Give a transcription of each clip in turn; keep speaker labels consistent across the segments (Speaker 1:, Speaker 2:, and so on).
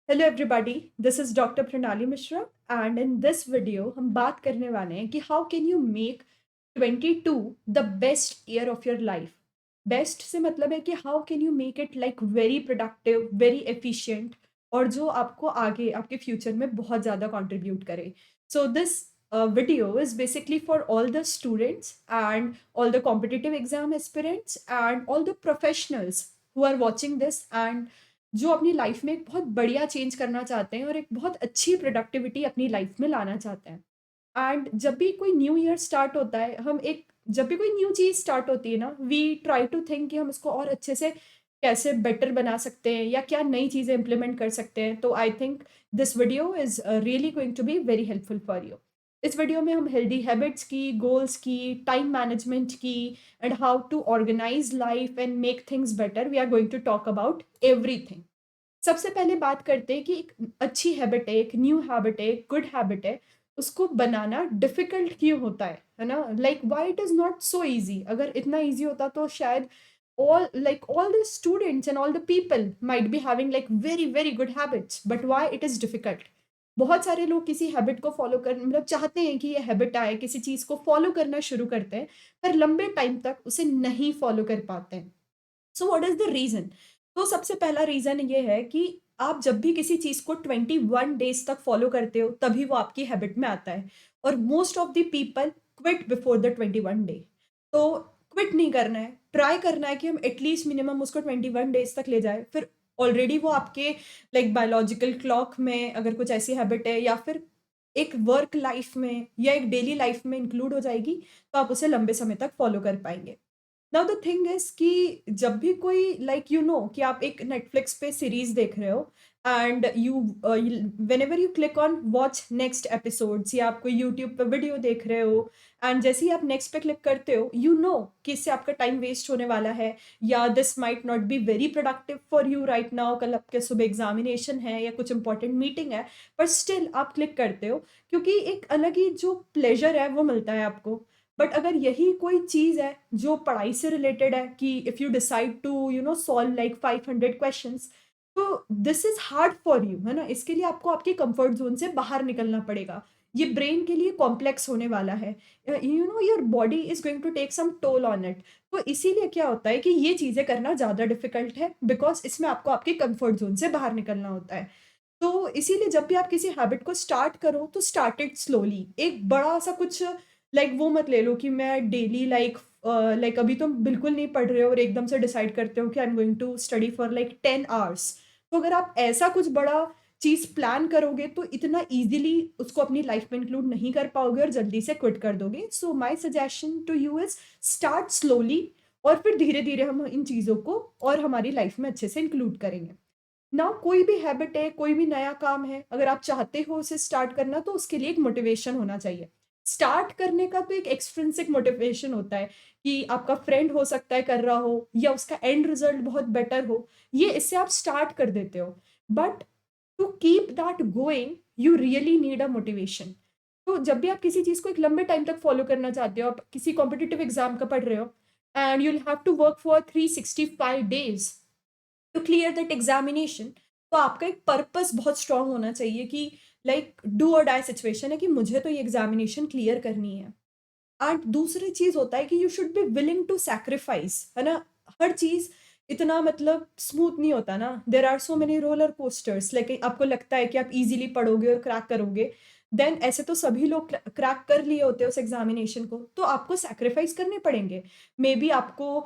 Speaker 1: Hello everybody, this is doctor Pranali Mishra and in this video हम बात करने वाले हैं कि how can you make 22 the best year of your life. Best से मतलब है कि how can you make it like very productive, very efficient और जो आपको आगे आपके फ्यूचर में बहुत ज़्यादा कंट्रीब्यूट करे। So this video is basically for all the students and all the competitive exam aspirants and all the professionals who are watching this and जो अपनी लाइफ में एक बहुत बढ़िया चेंज करना चाहते हैं और एक बहुत अच्छी प्रोडक्टिविटी अपनी लाइफ में लाना चाहते हैं। एंड जब भी कोई न्यू ईयर स्टार्ट होता है, जब भी कोई न्यू चीज़ स्टार्ट होती है ना, वी ट्राई टू थिंक कि हम इसको और अच्छे से कैसे बेटर बना सकते हैं या क्या नई चीज़ें इम्प्लीमेंट कर सकते हैं। तो I think this video is really going to be very helpful for you. इस वीडियो में हम हेल्दी हैबिट्स की, गोल्स की, टाइम मैनेजमेंट की and how to organize life and make things better, we are going to talk about everything. सबसे पहले बात करते हैं कि एक अच्छी हैबिट है, एक न्यू हैबिट है, एक गुड हैबिट है, उसको बनाना डिफ़िकल्ट क्यों होता है ना? Like why it is not so easy. अगर इतना ईज़ी होता तो शायद all the students and all the people might be having like very very good habits, but why it is difficult? बहुत सारे लोग किसी हैबिट को फ़ॉलो कर मतलब चाहते हैं कि ये हैबिट आए, किसी चीज़ को फ़ॉलो करना शुरू करते हैं, पर लंबे टाइम तक उसे नहीं फ़ॉलो कर पाते हैं। So what is the reason? तो सबसे पहला रीज़न ये है कि आप जब भी किसी चीज़ को 21 डेज़ तक फ़ॉलो करते हो, तभी वो आपकी हैबिट में आता है और most of the people quit before the 21 day. तो क्विट नहीं करना है, ट्राई करना है कि हम एटलीस्ट मिनिमम उसको 21 डेज़ तक ले जाएँ। फिर ऑलरेडी वो आपके लाइक बायोलॉजिकल क्लॉक में अगर कुछ ऐसी हैबिट है या फिर एक वर्क लाइफ़ में या एक डेली लाइफ़ में इंक्लूड हो जाएगी, तो आप उसे लंबे समय तक फ़ॉलो कर पाएँगे। नाउ द थिंग इज़ कि जब भी कोई लाइक कि आप एक नेटफ्लिक्स पे सीरीज़ देख रहे हो and whenever you click on watch next episodes या आप कोई यूट्यूब पे वीडियो देख रहे हो एंड जैसे ही आप नेक्स्ट पे क्लिक करते हो, कि इससे आपका टाइम वेस्ट होने वाला है या this might not be very productive for you right now, कल आपके सुबह एग्ज़ामिनेशन है या कुछ इंपॉर्टेंट मीटिंग है, पर स्टिल आप क्लिक करते हो क्योंकि एक अलग ही जो प्लेज़र है वो मिलता है आपको। बट अगर यही कोई चीज़ है जो पढ़ाई से रिलेटेड है कि if you decide to solve like 500 questions, तो this is hard for you, है ना? इसके लिए आपको आपके कंफर्ट ज़ोन से बाहर निकलना पड़ेगा। ये ब्रेन के लिए कॉम्प्लेक्स होने वाला है। Your body is going to take some toll on it. तो इसीलिए क्या होता है कि ये चीज़ें करना ज़्यादा डिफ़िकल्ट है बिकॉज़ इसमें आपको आपके कंफर्ट ज़ोन से बाहर निकलना होता है। तो इसीलिए जब भी आप किसी हैबिट को स्टार्ट करो तो स्टार्ट इट स्लोली। एक बड़ा-सा कुछ लाइक वो मत ले लो कि मैं डेली लाइक अभी तो बिल्कुल नहीं पढ़ रहे हो और एकदम से डिसाइड करते हो कि I am going to study for like 10 hours. तो अगर आप ऐसा कुछ बड़ा चीज़ प्लान करोगे तो इतना ईज़िली उसको अपनी लाइफ में इंक्लूड नहीं कर पाओगे और जल्दी से क्विट कर दोगे। So my suggestion to you is start slowly और फिर धीरे-धीरे हम इन चीज़ों को और हमारी लाइफ में अच्छे से इंक्लूड करेंगे। नाउ कोई भी हैबिट है, कोई भी नया काम है, अगर आप चाहते हो उसे स्टार्ट करना तो उसके लिए एक मोटिवेशन होना चाहिए। स्टार्ट करने का तो एक एक्सट्रिंसिक मोटिवेशन होता है कि आपका फ्रेंड हो सकता है कर रहा हो या उसका एंड रिजल्ट बहुत बेटर हो, ये इससे आप स्टार्ट कर देते हो। But to keep that going you really need a motivation. तो जब भी आप किसी चीज़ को एक लंबे टाइम तक फॉलो करना चाहते हो, आप किसी कॉम्पिटिटिव एग्जाम का पढ़ रहे हो and you will have to work for 365 days to clear that examination, तो आपका एक पर्पस बहुत स्ट्रांग होना चाहिए कि लाइक डू और डाई सिचुएशन है कि मुझे तो ये एग्जामिनेशन क्लियर करनी है। एंड दूसरी चीज होता है कि you should be willing to sacrifice, है ना? हर चीज इतना मतलब स्मूथ नहीं होता ना, there are so many roller coasters. लेकिन आपको लगता है कि आप इजीली पढ़ोगे और क्रैक करोगे, देन ऐसे तो सभी लोग क्रैक कर लिए होते हैं उस एग्जामिनेशन को, तो आपको सैक्रिफाइस करने पड़ेंगे। मे बी आपको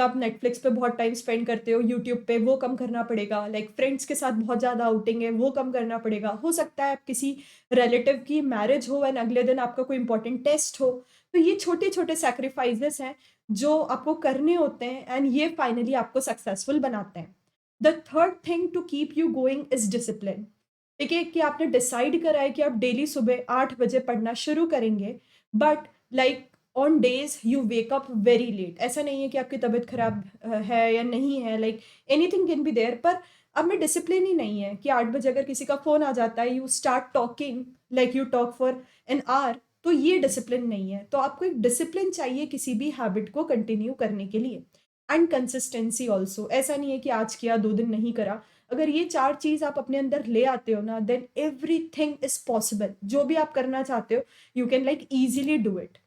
Speaker 1: आप नेटफ्लिक्स पे बहुत टाइम स्पेंड करते हो, यूट्यूब पे वो कम करना पड़ेगा, लाइक फ्रेंड्स के साथ बहुत ज़्यादा आउटिंग है वो कम करना पड़ेगा। हो सकता है आप किसी रिलेटिव की मैरिज हो एंड अगले दिन आपका कोई इंपॉर्टेंट टेस्ट हो। तो ये छोटे-छोटे सैक्रिफाइसेस हैं जो आपको करने होते हैं एंड ये फाइनली आपको सक्सेसफुल बनाते हैं। The third thing to keep you going is discipline. देखिए कि आपने डिसाइड करा है कि आप डेली सुबह 8 बजे पढ़ना शुरू करेंगे, but like on days you wake up very late. ऐसा नहीं है कि आपकी तबीयत खराब है या नहीं है, like anything can be there, पर अब में डिसिप्लिन ही नहीं है कि 8 बजे अगर किसी का फ़ोन आ जाता है, you start talking like you talk for an hour, तो ये डिसिप्लिन नहीं है। तो आपको एक डिसिप्लिन चाहिए किसी भी हैबिट को कंटिन्यू करने के लिए एंड कंसिस्टेंसी ऑल्सो। ऐसा नहीं है कि आज किया 2 दिन नहीं करा। अगर ये 4 चीज़ आप अपने अंदर ले आते हो ना, देन एवरीथिंग इज़ पॉसिबल। जो भी आप करना चाहते हो, you can like easily do it.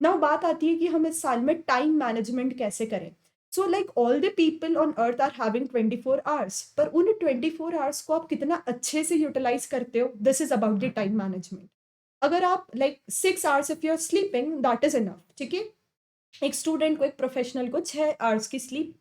Speaker 1: Now बात आती है कि हम इस साल में टाइम मैनेजमेंट कैसे करें? So like all the people on earth are having 24 hours, पर उन 24 आवर्स को आप कितना अच्छे से यूटिलाइज़ करते हो, this is about the time management. अगर आप like 6 hours if you are sleeping, that is enough, ठीक है? एक स्टूडेंट को, एक प्रोफेशनल को 6 आवर्स की स्लीप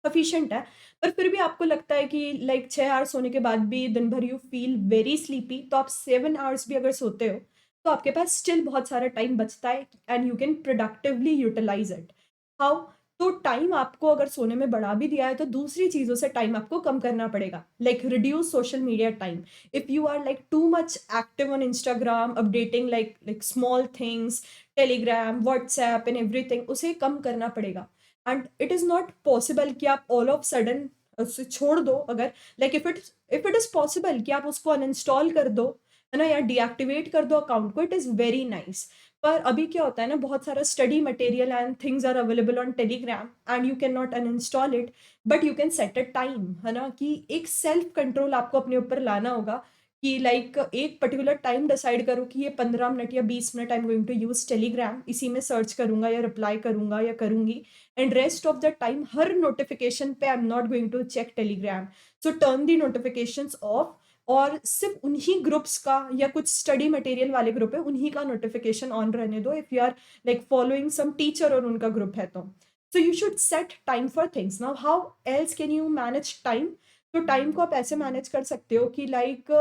Speaker 1: सफिशिएंट है, पर फिर भी आपको लगता है कि लाइक 6 आवर्स सोने के बाद भी दिन भर यू फील वेरी स्लीपी, तो आप 7 आवर्स भी अगर सोते हो, तो आपके पास स्टिल बहुत सारा टाइम बचता है and you can productively utilize it. How? तो टाइम आपको अगर सोने में बढ़ा भी दिया है, तो दूसरी चीज़ों से टाइम आपको कम करना पड़ेगा, like reduce social media time. If you are like too much active on Instagram, updating like small things, Telegram, WhatsApp and everything, उसे कम करना पड़ेगा। And it is not possible कि आप ऑल ऑफ सडन उसे छोड़ दो। अगर like if it is possible कि आप उसको अनइंस्टॉल कर दो, है ना, या डीएक्टिवेट कर दो अकाउंट को, इट इज़ वेरी नाइस। पर अभी क्या होता है ना, बहुत सारा study material and things are available on Telegram and you can not uninstall it, but you can set a time, है ना, कि एक सेल्फ कंट्रोल आपको अपने ऊपर लाना होगा कि लाइक एक पर्टिकुलर टाइम डिसाइड करो कि ये 15 मिनट या 20 minute I am going to use Telegram, इसी में सर्च करूँगा या रिप्लाई करूँगा या करूँगी, and rest of the time हर नोटिफिकेशन पे I am not going to check Telegram. So turn the notifications off, और सिर्फ उन्हीं ग्रुप्स का या कुछ स्टडी मटेरियल वाले ग्रुप है उन्हीं का नोटिफिकेशन ऑन रहने दो, if you are like following some teacher और उनका ग्रुप है तो। So you should set time for things. Now how else can you manage time? तो टाइम को आप ऐसे मैनेज कर सकते हो कि लाइक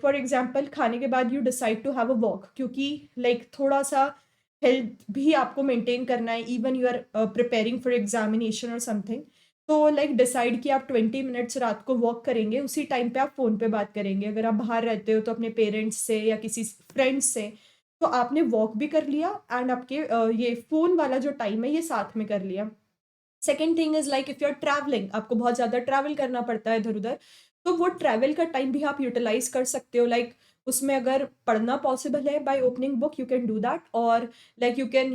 Speaker 1: फॉर एग्जाम्पल खाने के बाद you decide to have a walk, क्योंकि लाइक थोड़ा सा हेल्थ भी आपको मेंटेन करना है, even you are preparing for examination और समथिंग। तो लाइक डिसाइड कि आप 20 मिनट्स रात को वॉक करेंगे, उसी टाइम पे आप फ़ोन पे बात करेंगे। अगर आप बाहर रहते हो तो अपने पेरेंट्स से या किसी फ्रेंड्स से, तो आपने वॉक भी कर लिया एंड आपके ये फ़ोन वाला जो टाइम है ये साथ में कर लिया। Second thing is like if you are travelling, आपको बहुत ज़्यादा ट्रैवल करना पड़ता है इधर-उधर, तो वो ट्रैवल का टाइम भी आप यूटिलाइज़ कर सकते हो। लाइक उसमें अगर पढ़ना पॉसिबल है by opening book, you can do that, और like you can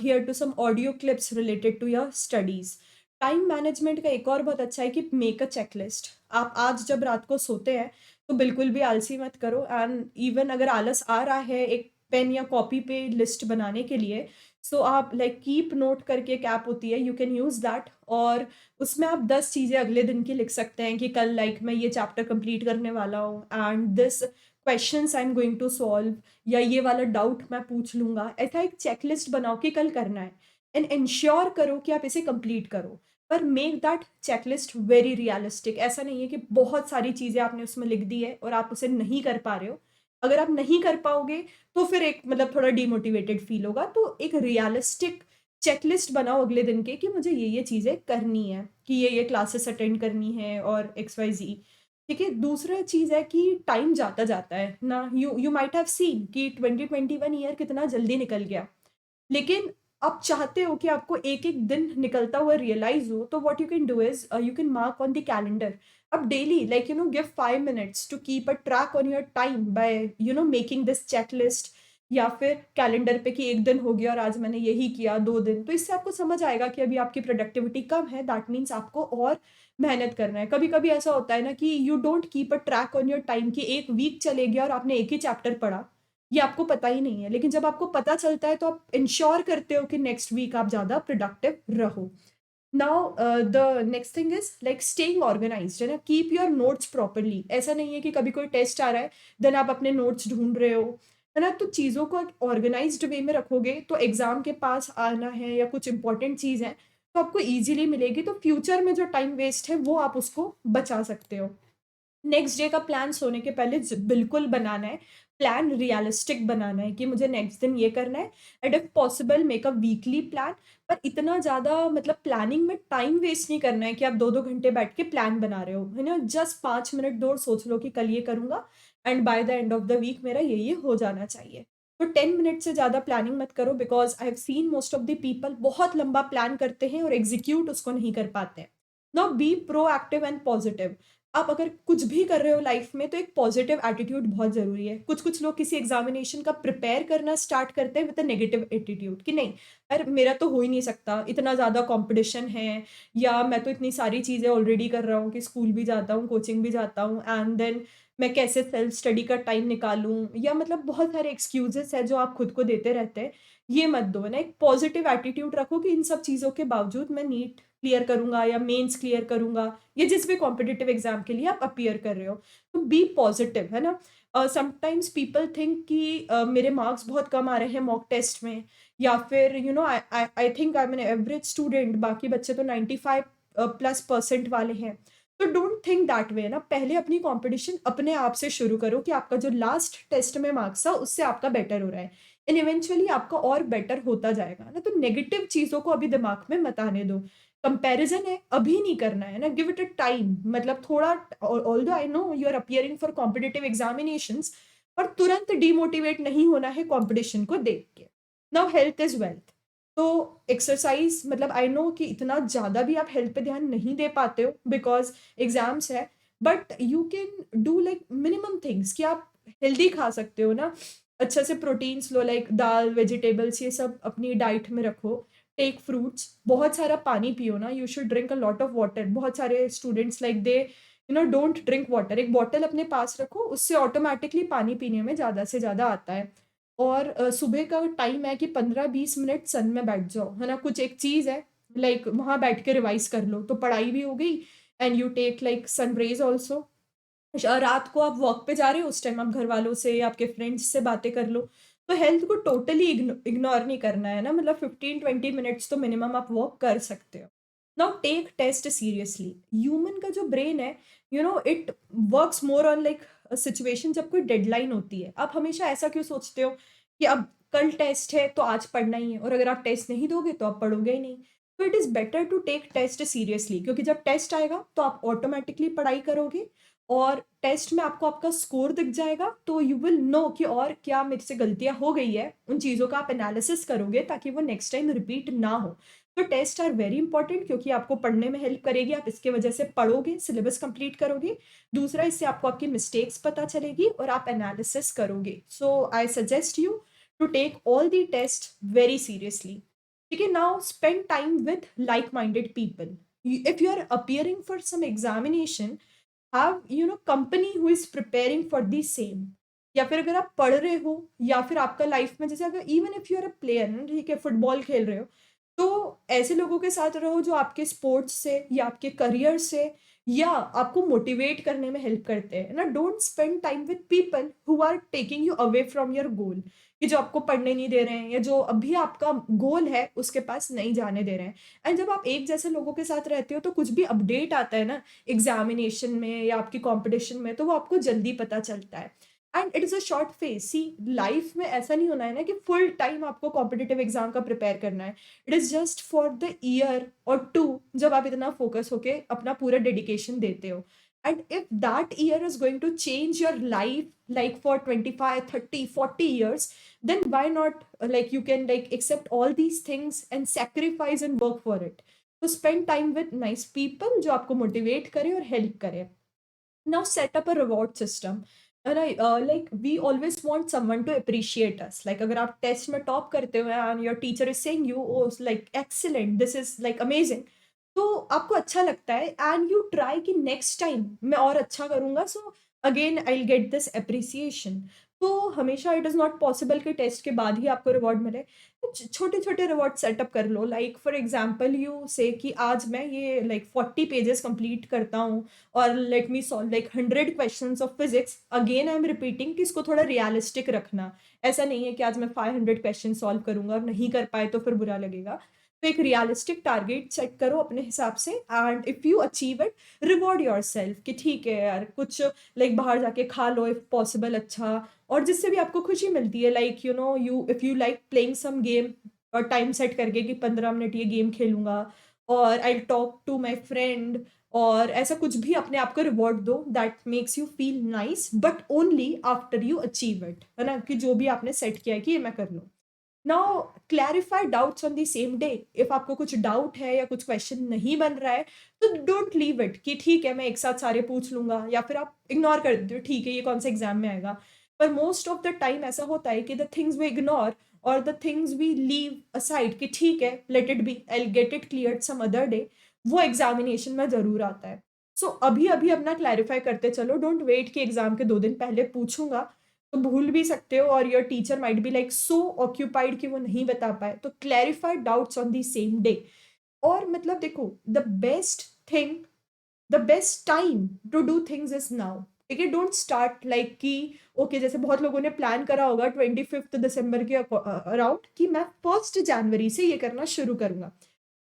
Speaker 1: hear to some audio clips related to your studies. Time management का एक और बहुत अच्छा है कि मेक अ चेकलिस्ट। आप आज जब रात को सोते हैं, तो बिल्कुल भी आलसी मत करो, एंड इवन अगर आलस आ रहा है एक पेन या कॉपी पे लिस्ट बनाने के लिए, सो आप लाइक कीप नोट करके एक ऐप होती है, यू कैन यूज़ दैट, और उसमें आप 10 चीज़ें अगले दिन की लिख सकते हैं कि कल लाइक मैं ये चैप्टर कंप्लीट करने वाला हूँ and this questions I am going to solve, या ये वाला डाउट मैं पूछ लूँगा। ऐसा एक चेकलिस्ट बनाओ कि कल करना है, एंड इंश्योर करो कि आप इसे कंप्लीट करो। पर make that checklist very realistic. ऐसा नहीं है कि बहुत सारी चीज़ें आपने उसमें लिख दी है और आप उसे नहीं कर पा रहे हो। अगर आप नहीं कर पाओगे, तो फिर एक मतलब थोड़ा डिमोटिवेटेड फ़ील होगा। तो एक रियलिस्टिक चेकलिस्ट बनाओ अगले दिन के कि मुझे ये चीज़ें करनी है, कि ये क्लासेस अटेंड करनी है और एक्स, वाई, ज़ेड। ठीक है? दूसरा चीज़ है कि टाइम जाता-जाता है ना, यू माइट हैव सीन कि 2021 ईयर कितना जल्दी निकल गया। लेकिन आप चाहते हो कि आपको एक-एक दिन निकलता हुआ रियलाइज़ हो, तो what you can do is you can mark on the calendar. अब daily like give 5 minutes to keep a track on your time by making this checklist, या फिर कैलेंडर पे कि 1 दिन हो गया और आज मैंने यही किया, 2 दिन। तो इससे आपको समझ आएगा कि अभी आपकी प्रोडक्टिविटी कम है, दैट मीन्स आपको और मेहनत करना है। कभी-कभी ऐसा होता है ना कि you don't keep a track on your time, कि 1 वीक चले गया और आपने एक ही चैप्टर पढ़ा। ये आपको पता ही नहीं है, लेकिन जब आपको पता चलता है तो आप इंश्योर करते हो कि नेक्स्ट वीक आप ज़्यादा प्रोडक्टिव रहो। Now the next thing is like staying organised, है ना? Keep your notes properly. ऐसा नहीं है कि कभी कोई टेस्ट आ रहा है, देन आप अपने नोट्स ढूँढ रहे हो, है ना? तो चीज़ों को ऑर्गनाइज्ड वे में रखोगे, तो एग्ज़ाम के पास आना है या कुछ इम्पोर्टेंट चीज़ है, तो आपको ईज़िली मिलेगी, तो फ्यूचर में जो टाइम वेस्ट है, वो आप उसको बचा सकते हो। नेक्स्ट डे का प्लान सोने के पहले बिल्कुल बनाना है। प्लान रियलिस्टिक बनाना है कि मुझे नेक्स्ट दिन ये करना है, and if possible make a weekly plan. पर इतना ज़्यादा मतलब प्लानिंग में टाइम वेस्ट नहीं करना है कि आप 2-2 घंटे बैठ के प्लान बना रहे हो, है ना? जस्ट 5 मिनट दो और सोच लो कि कल ये करूँगा and by the end of the week मेरा ये हो जाना चाहिए। तो 10 मिनट से ज़्यादा प्लानिंग मत करो, because I have scene most of the people बहुत लंबा प्लान करते हैं और एग्ज़ीक्यूट उसको नहीं कर पाते हैं। Now be proactive and positive. आप अगर कुछ भी कर रहे हो लाइफ में तो एक पॉजिटिव एटीट्यूड बहुत ज़रूरी है। कुछ-कुछ लोग किसी एग्ज़ामिनेशन का प्रिपेयर करना स्टार्ट करते हैं विद अ नेगेटिव एटीट्यूड कि नहीं, अरे मेरा तो हो ही नहीं सकता, इतना ज़्यादा कॉम्पिटिशन है या मैं तो इतनी सारी चीज़ें ऑलरेडी कर रहा हूँ कि स्कूल भी जाता हूँ, कोचिंग भी जाता हूँ एंड देन मैं कैसे सेल्फ स्टडी का टाइम निकालूँ या मतलब बहुत सारे एक्सक्यूज़ेज़ हैं जो आप खुद को देते रहते हैं। ये मत दो, है ना? एक पॉजिटिव एटीट्यूड रखो कि इन सब चीज़ों के बावजूद मैं नीट क्लियर करूँगा या मेंस क्लियर करूँगा या जिस भी कॉम्पिटिटिव एग्ज़ाम के लिए आप अपीयर कर रहे हो। तो बी पॉज़िटिव, है ना? समटाइम्स पीपल थिंक कि मेरे मार्क्स बहुत कम आ रहे हैं मॉक टेस्ट में या फिर you know I think I am an average student, बाकी बच्चे तो 95 प्लस परसेंट वाले हैं। तो डोंट थिंक दैट वे ना, पहले अपनी कॉम्पिटिशन अपने आप से शुरू करो कि आपका जो लास्ट टेस्ट में मार्क्स था उससे आपका बेटर हो रहा है एंड इवेंचुअली आपका और बेटर होता जाएगा ना। तो नेगेटिव चीज़ों को अभी दिमाग में मत आने दो। कंपैरिज़न है, अभी नहीं करना है ना, गिव इट अ टाइम, मतलब थोड़ा although I know you are appearing for competitive examinations, पर तुरंत डिमोटिवेट नहीं होना है कॉम्पिटिशन को देख के। नाउ हेल्थ इज़ वेल्थ, तो एक्सरसाइज़ मतलब आई नो कि इतना ज़्यादा भी आप हेल्थ पे ध्यान नहीं दे पाते हो बिकॉज़ एग्ज़ाम्स है, but you can do like minimum things कि आप हेल्दी खा सकते हो ना, अच्छे से प्रोटीन्स लो लाइक दाल, वेजिटेबल्स ये सब अपनी डाइट में रखो। टेक फ्रूट्स, बहुत सारा पानी पियो ना, you should drink a lot of water. बहुत सारे students like they don't drink water, एक बॉटल अपने पास रखो, उससे ऑटोमैटिकली पानी पीने में ज़्यादा से ज़्यादा आता है। और सुबह का टाइम है कि 15-20 मिनट सन में बैठ जाओ, है ना? कुछ एक चीज़ है लाइक वहाँ बैठ के रिवाइज़ कर लो, तो पढ़ाई भी हो गई and you take like sun rays also. रात को आप वॉक पे जा रहे हो, उस टाइम आप घरवालों से या आपके फ्रेंड्स से बातें कर लो। तो हेल्थ को टोटली इग्नोर नहीं करना है ना, मतलब 15-20 मिनट्स तो मिनिमम आप वॉक कर सकते हो। Now take test seriously. Human का जो ब्रेन है, it works more on like situation जब कोई डेडलाइन होती है। आप हमेशा ऐसा क्यों सोचते हो कि अब कल टेस्ट है तो आज पढ़ना ही है और अगर आप टेस्ट नहीं दोगे तो आप पढ़ोगे ही नहीं। तो it is better to take test seriously, क्योंकि जब टेस्ट आएगा तो आप ऑटोमैटिकली पढ़ाई करोगे और टेस्ट में आपको आपका स्कोर दिख जाएगा, तो यू विल नो कि और क्या मेरे से गलतियाँ हो गई है, उन चीज़ों का आप एनालिसिस करोगे ताकि वो नेक्स्ट टाइम रिपीट ना हो। तो टेस्ट आर वेरी इंपॉर्टेंट क्योंकि आपको पढ़ने में हेल्प करेगी, आप इसके वजह से पढ़ोगे, सिलेबस कंप्लीट करोगे। दूसरा, इससे आपको आपकी मिस्टेक्स पता चलेगी और आप एनालिसिस करोगे। So I suggest you to take all the test very seriously. ठीक है? Now spend time with like minded people. If you are appearing for some examination, have company who is preparing for the same. या फिर अगर आप पढ़ रहे हो या फिर आपका लाइफ में जैसे अगर even if you are a player ना, ठीक है, फुटबॉल खेल रहे हो, तो ऐसे लोगों के साथ रहो जो आपके स्पोर्ट्स से या आपके करियर से या आपको मोटिवेट करने में हेल्प करते हैं ना। Don't spend time with people who are taking you away from your goal, कि जो आपको पढ़ने नहीं दे रहे हैं या जो अभी आपका गोल है उसके पास नहीं जाने दे रहे हैं। एंड जब आप एक जैसे लोगों के साथ रहते हो तो कुछ भी अपडेट आता है ना एग्जामिनेशन में या आपकी कंपटीशन में, तो वो आपको जल्दी पता चलता है। And it is a short phase. See, life में ऐसा नहीं होना है ना कि फुल टाइम आपको कॉम्पिटिटिव एग्जाम का प्रिपेयर करना है। It is just for the year और टू जब आप इतना फोकस होके अपना पूरा डेडिकेशन देते हो। And if that year is going to change your life like for 25, 30, 40 years, then why not like you can like accept all these things and sacrifice and work for it. तो spend time with nice people जो आपको motivate करे और help करे। Now set up a reward system. And like we always want someone to appreciate us. Like अगर आप test में top करते हो and your teacher is saying you, oh like excellent, this is like amazing, तो आपको अच्छा लगता है and you try कि next time मैं और अच्छा करूँगा, so again I'll get this appreciation. तो हमेशा इट इज़ नॉट पॉसिबल कि टेस्ट के बाद ही आपको रिवॉर्ड मिले। छोटे-छोटे रिवॉर्ड सेटअप कर लो, लाइक फॉर एग्जांपल यू से कि आज मैं ये लाइक 40 पेजेस कंप्लीट करता हूँ और let me solve like 100 questions of physics. Again I am repeating कि इसको थोड़ा रियलिस्टिक रखना। ऐसा नहीं है कि आज मैं 500 क्वेश्चन सॉल्व करूँगा और नहीं कर पाए तो फिर बुरा लगेगा। तो एक रियलिस्टिक टारगेट सेट करो अपने हिसाब से and if you achieve it, reward yourself कि ठीक है यार, कुछ लाइक बाहर जाके खा लो इफ पॉसिबल अच्छा, और जिससे भी आपको खुशी मिलती है, like you if you like playing some game और टाइम सेट करके कि 15 मिनट ये गेम खेलूँगा और I talk to my friend, और ऐसा कुछ भी अपने आप को रिवॉर्ड दो that makes you feel nice, but only after you achieve it, है ना? कि जो भी आपने सेट किया है कि ये मैं कर लूँ। Now clarify doubts on the same day. If आपको कुछ डाउट है या कुछ क्वेश्चन नहीं बन रहा है तो डोंट लीव इट कि ठीक है मैं एक साथ सारे पूछ लूंगा, या फिर आप इग्नोर कर देते हो ठीक है ये कौन सा एग्जाम में आएगा। पर मोस्ट ऑफ द टाइम ऐसा होता है कि द थिंग्स वी इग्नोर और the things we leave aside कि ठीक है let it be, I get it clear some other day, वो एग्जामिनेशन में जरूर आता है। सो अभी अभी अपना क्लैरिफाई करते चलो, डोंट वेट कि एग्जाम के 2 दिन पहले पूछूंगा तो भूल भी सकते हो, और your teacher might be like so occupied कि वो नहीं बता पाए। तो clarify doubts on the same day. और मतलब देखो, the best thing, the best time to do things is now. ठीक है, डोंट स्टार्ट लाइक कि ओके जैसे बहुत लोगों ने प्लान करा होगा 25 दिसंबर के अराउंड कि मैं 1 जनवरी से ये करना शुरू करूंगा।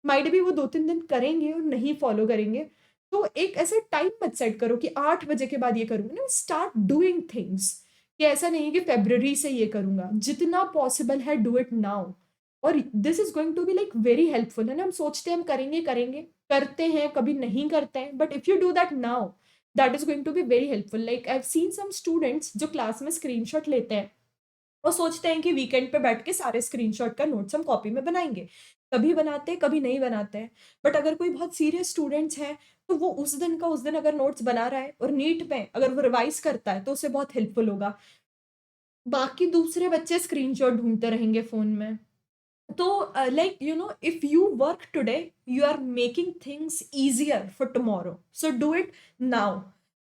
Speaker 1: माइट भी वो 2-3 दिन करेंगे और नहीं फॉलो करेंगे। तो एक ऐसा टाइम मत सेट करो कि 8 बजे के बाद ये करूंगा ना, स्टार्ट डूइंग थिंग्स। कि ऐसा नहीं है कि फेब्रवरी से ये करूंगा, जितना पॉसिबल है डू इट नाउ। और this is going to be like very helpful है ना। हम सोचते हैं हम करेंगे करेंगे, करते हैं कभी नहीं करते हैं, but if you do that now that is going to be very helpful. Like I have seen some students जो क्लास में स्क्रीनशॉट लेते हैं और सोचते हैं कि वीकेंड पे बैठ के सारे स्क्रीनशॉट का नोट्स हम कॉपी में बनाएंगे। कभी बनाते हैं कभी नहीं बनाते हैं। बट अगर कोई बहुत सीरियस स्टूडेंट्स है तो वो उस दिन का उस दिन अगर नोट्स बना रहा है और नीट में अगर वो रिवाइज करता है तो उसे बहुत हेल्पफुल होगा। बाकी दूसरे बच्चे स्क्रीनशॉट ढूंढते रहेंगे फोन में। तो like you know, if you work today you are making things easier for tomorrow, so do it now.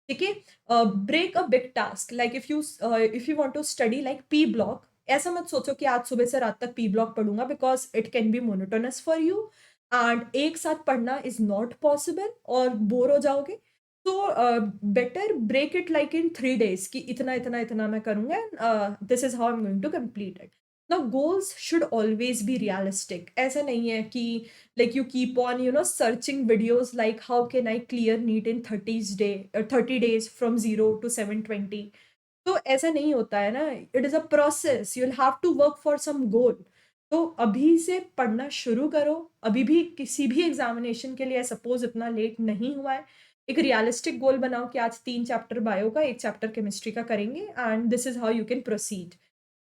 Speaker 1: ठीक है, break a big task. Like if you want to study like P block, ऐसा मत सोचो कि आज सुबह से रात तक पी ब्लॉक पढ़ूंगा, because it can be monotonous for you and एक साथ पढ़ना इज नॉट पॉसिबल और बोर हो जाओगे। तो better break it like in 3 days कि इतना इतना इतना मैं करूंगा, this is how I am going to complete it. Now, goals should always be realistic. ऐसा नहीं है कि like you keep on, you know, searching videos like how can I clear NEET in 30 days from 0 to 720. तो ऐसा नहीं होता है ना। It is a process, you will have to work for some goal. तो अभी से पढ़ना शुरू करो। अभी भी किसी भी एग्जामिनेशन के लिए सपोज इतना लेट नहीं हुआ है। एक रियलिस्टिक गोल बनाओ कि आज 3 चैप्टर बायो का, 1 चैप्टर केमिस्ट्री का करेंगे, and this is how you can proceed.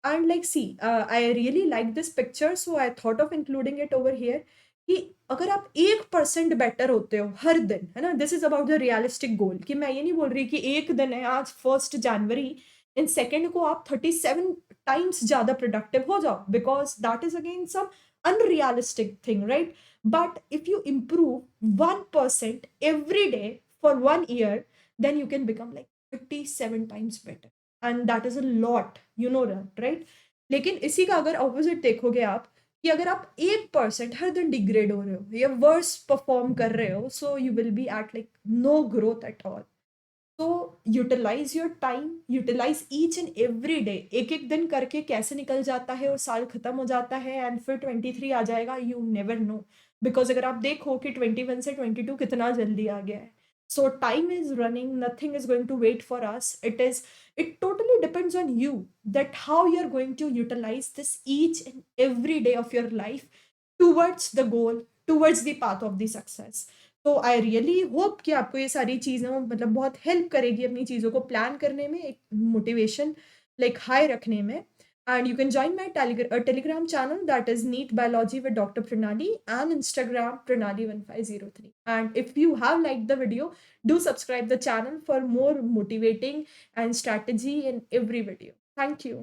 Speaker 1: And like see, I really like this picture so I thought of including it over here कि अगर आप 1% बेटर होते हो हर दिन, है ना, this is about the realistic गोल। कि मैं ये नहीं बोल रही कि एक दिन है आज 1 जनवरी, इन सेकेंड को आप 37 टाइम्स ज्यादा प्रोडक्टिव हो जाओ, because that is again some unrealistic thing, right. But if you improve 1% every day for 1 year, then you can become like 37 times better, and that is a lot, you know that, right? लेकिन इसी का अगर opposite देखोगे आप, कि अगर आप 1% हर दिन डिग्रेड हो रहे हो या वर्स परफॉर्म कर रहे हो, so you will be at like no growth at all. तो utilise your time, utilise each and every day. एक एक दिन करके कैसे निकल जाता है और साल खत्म हो जाता है एंड फिर 23 आ जाएगा, यू नेवर नो। बिकॉज अगर आप देखो कि 21 से 22 कितना जल्दी आ गया है। So time is running, nothing is going to wait for us. It totally depends on you that how you're going to utilize this each and every day of your life towards the goal, towards the path of the success. तो I really hope कि आपको ये सारी चीज़ें मतलब बहुत help करेगी अपनी चीज़ों को प्लान करने में, एक मोटिवेशन लाइक हाई रखने में। And you can join my Telegram channel that is NEET biology with doctor Pranali, and Instagram pranali1503। And if you have like the video, do subscribe the channel for more motivating and strategy in every video. Thank you.